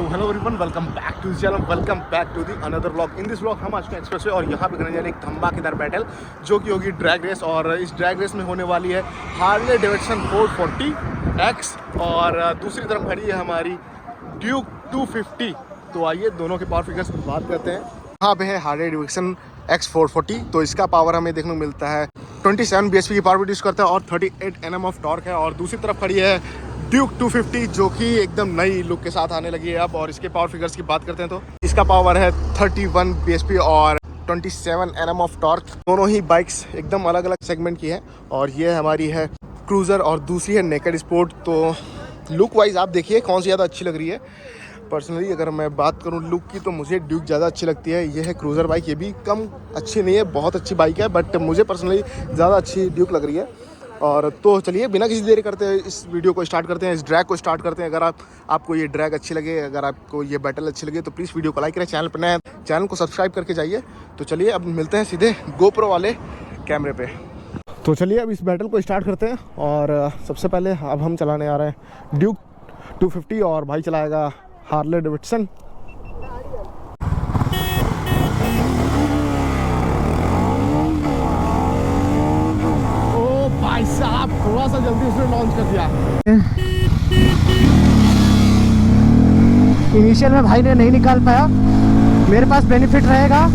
So hello everyone, welcome back to channel, welcome back to the another vlog. In this vlog हम आज के express way और यहाँ पे करने जा रहे हैं एक धमाकेदार बैटल जो कि होगी ड्रैग रेस। और इस ड्रैग रेस में होने वाली है हार्ले डेविडसन 440X और दूसरी तरफ खड़ी है हमारी ड्यूक 250। तो आइए दोनों के पावर फिगर्स की बात करते हैं। यहाँ पे है हार्ले डेविडसन X440, तो इसका पावर हमें देखने को मिलता है 27 bhp की पावर प्रोड्यूस करता है और 38 Nm ऑफ टॉर्क है। और दूसरी तरफ खड़ी है ड्यूक 250 जो कि एकदम नई लुक के साथ आने लगी है अब। और इसके पावर फिगर्स की बात करते हैं तो इसका पावर है 31 bhp और 27 Nm ऑफ टॉर्क। दोनों ही बाइक्स एकदम अलग अलग सेगमेंट की है और ये हमारी है क्रूज़र और दूसरी है नेकेड स्पोर्ट। तो लुक वाइज आप देखिए कौन सी ज़्यादा अच्छी लग रही है। पर्सनली अगर मैं बात करूं लुक की तो मुझे ड्यूक ज़्यादा अच्छी लगती है। ये है क्रूज़र बाइक, ये भी कम अच्छी नहीं है, बहुत अच्छी बाइक है, बट मुझे पर्सनली ज़्यादा अच्छी ड्यूक लग रही है। और तो चलिए बिना किसी देरी करते हैं इस वीडियो को स्टार्ट करते हैं, इस ड्रैग को स्टार्ट करते हैं। अगर आपको ये ड्रैग अच्छी लगे, अगर आपको ये बैटल अच्छी लगे तो प्लीज़ वीडियो को लाइक करें, चैनल पर नए चैनल को सब्सक्राइब करके जाइए। तो चलिए अब मिलते हैं सीधे गोप्रो वाले कैमरे पे। तो चलिए अब इस बैटल को स्टार्ट करते हैं। और सबसे पहले अब हम चलाने आ रहे हैं ड्यूक 250 और भाई चलाएगा हार्ले डेविडसन। ओ भाई साहब थोड़ा सा जल्दी उसने लॉन्च कर दिया। इनिशियल में भाई ने नहीं निकाल पाया, मेरे पास बेनिफिट रहेगा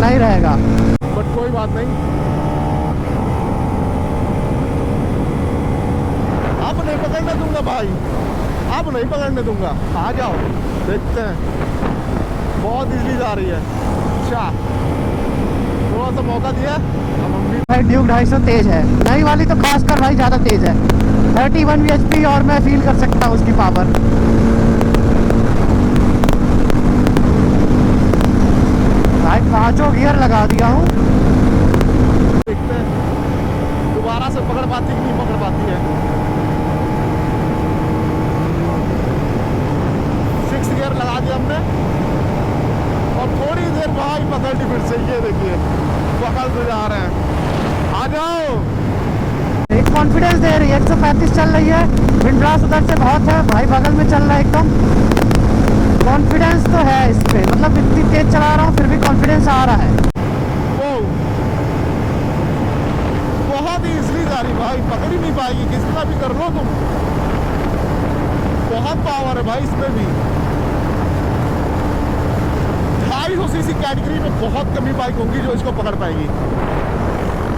नहीं रहेगा, बट कोई बात नहीं, अब नहीं पकड़ने दूंगा भाई, अब नहीं पकड़ने दूंगा। आ जाओ देखते हैं, बहुत इजली जा रही है। अच्छा थोड़ा सा मौका दिया अब हम भी। भाई ड्यूक 250 तेज है, नई वाली तो खासकर भाई ज़्यादा तेज है, 31 bhp और मैं फील कर सकता हूँ उसकी पावर। भाई पांचों गियर लगा दिया हूँ, देखते हैं दोबारा से पकड़ पाती कि नहीं पकड़ पाती है। 6 गियर लगा दिया हमने और थोड़ी देर भाई पकड़ ली फिर से। ये देखिए पकड़ तो जा रहे हैं, आ जाओ। एक कॉन्फिडेंस दे रही है, 135 चल रही है, विंड्रास उधर से बहुत है, भाई बगल में चल रहा है एकदम। कॉन्फिडेंस तो है इस पे, मतलब इतनी तेज चला रहा हूँ फिर भी कॉन्फिडेंस आ रहा है। बहुत ही इजली जा रही भाई, पकड़ ही नहीं पाएगी कितना भी कर लो तुम। बहुत पावर है भाई इसमें भी। 250 सीसी कैटेगरी में बहुत कमी बाइक होगी जो इसको पकड़ पाएगी।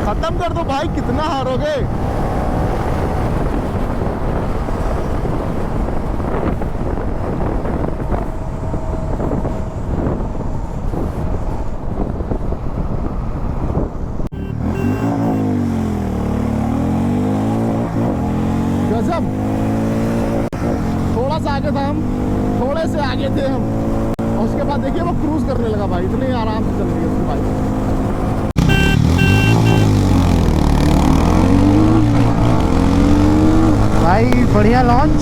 खत्म कर दो भाई, कितना हारोगे। गजब, थोड़ा सा आगे था हम, थोड़े से आगे थे हम, और उसके बाद देखिए वो क्रूज करने लगा भाई, इतने आराम से चल रही है उसकी बाइक। भाई बढ़िया लॉन्च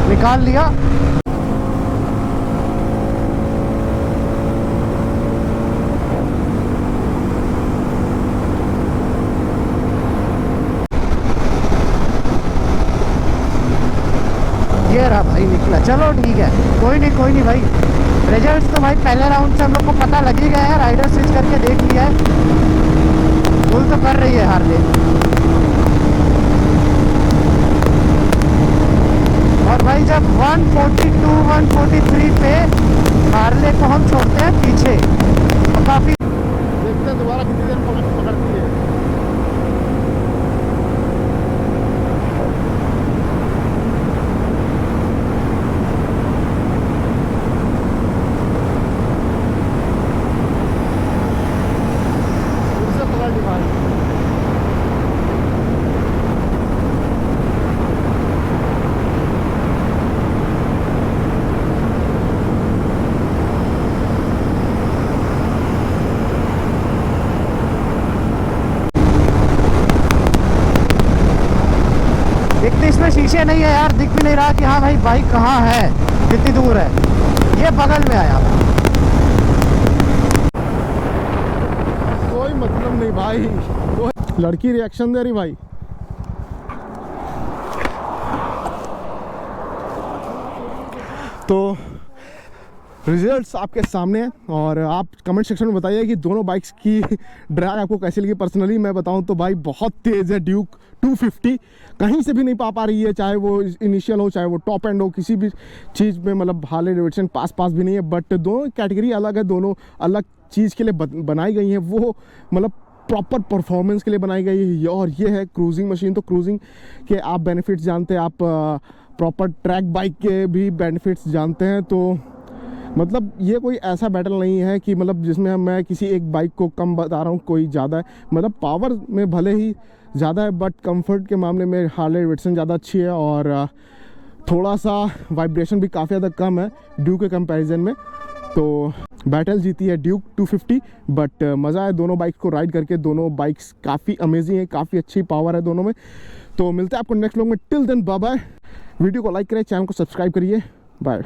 निकाल लिया। ये रहा भाई निकला, चलो ठीक है, कोई नहीं भाई। रिजल्ट्स तो भाई पहले राउंड से हम लोग को पता लग ही गया है, राइडर स्विच करके देख लिया है, फुल तो कर रही है हार्ले। और भाई जब 142 143 पे हार्ले को हम छोड़ते हैं पीछे तो काफी देखते हैं दोबारा कितनी देर पकड़ती है। फिर से पकड़ ली भाई। एक तो इसमें शीशे नहीं है यार, दिख भी नहीं रहा कि हाँ भाई बाइक कहाँ है, कितनी दूर है। ये बगल में आया, कोई मतलब नहीं भाई, लड़की रिएक्शन दे रही भाई। तो रिजल्ट्स आपके सामने हैं और आप कमेंट सेक्शन में बताइए कि दोनों बाइक्स की ड्रैग आपको कैसी लगी। पर्सनली मैं बताऊं तो भाई बहुत तेज़ है ड्यूक 250, कहीं से भी नहीं पा रही है, चाहे वो इनिशियल हो चाहे वो टॉप एंड हो, किसी भी चीज़ में मतलब हार्ले डेविडसन पास भी नहीं है। बट दोनों कैटेगरी अलग है, दोनों अलग चीज़ के लिए बनाई गई हैं, वो मतलब प्रॉपर परफॉर्मेंस के लिए बनाई गई है। और ये है क्रूजिंग मशीन, तो क्रूजिंग के आप बेनिफिट्स जानते हैं, आप प्रॉपर ट्रैक बाइक के भी बेनिफिट्स जानते हैं। तो मतलब ये कोई ऐसा बैटल नहीं है कि मतलब जिसमें मैं किसी एक बाइक को कम बता रहा हूँ, कोई ज़्यादा है। मतलब पावर में भले ही ज़्यादा है बट कंफर्ट के मामले में हार्ले डेविडसन ज़्यादा अच्छी है और थोड़ा सा वाइब्रेशन भी काफ़ी ज़्यादा कम है ड्यूक के कंपैरिजन में। तो बैटल जीती है ड्यूक 250, बट मज़ा है दोनों बाइक्स को राइड करके। दोनों बाइक्स काफ़ी अमेजिंग है, काफ़ी अच्छी पावर है दोनों में। तो मिलते हैं आपको नेक्स्ट व्लॉग में। Till then bye bye. Video को लाइक करें, चैनल को सब्सक्राइब करिए, बाय।